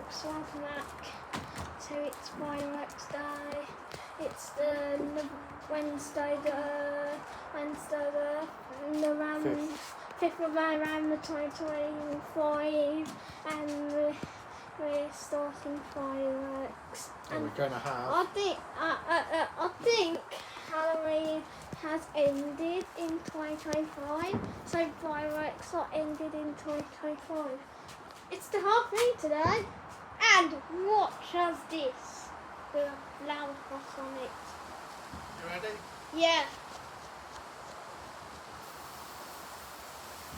folks, welcome back. So it's Fireworks Day. It's the Wednesday the 5th of November 2025, and we're starting fireworks. And we're going to have. I think Halloween has ended in 2025, so fireworks are ended in 2025. It's the half moon today, and watch us this with a flower cross on it. You ready? Yeah.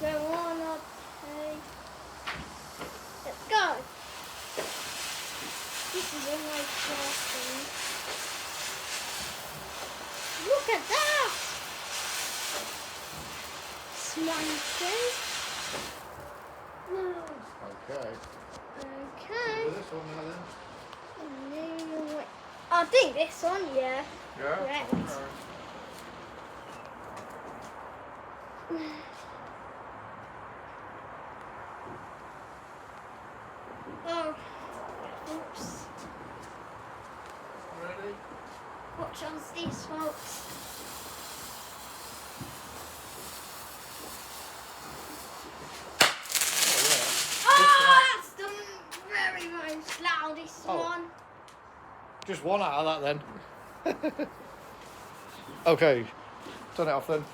Go on, okay. Let's go. This is a nice thing. Look at that! Smoky. No. Okay. Okay. Do this one now then. I think this one, yeah. Yeah? Right. Okay. Oh. Oops. Ready? Watch us this, folks. Oh, that's the very most loudest one. Just one out of that then. Okay. Turn it off then.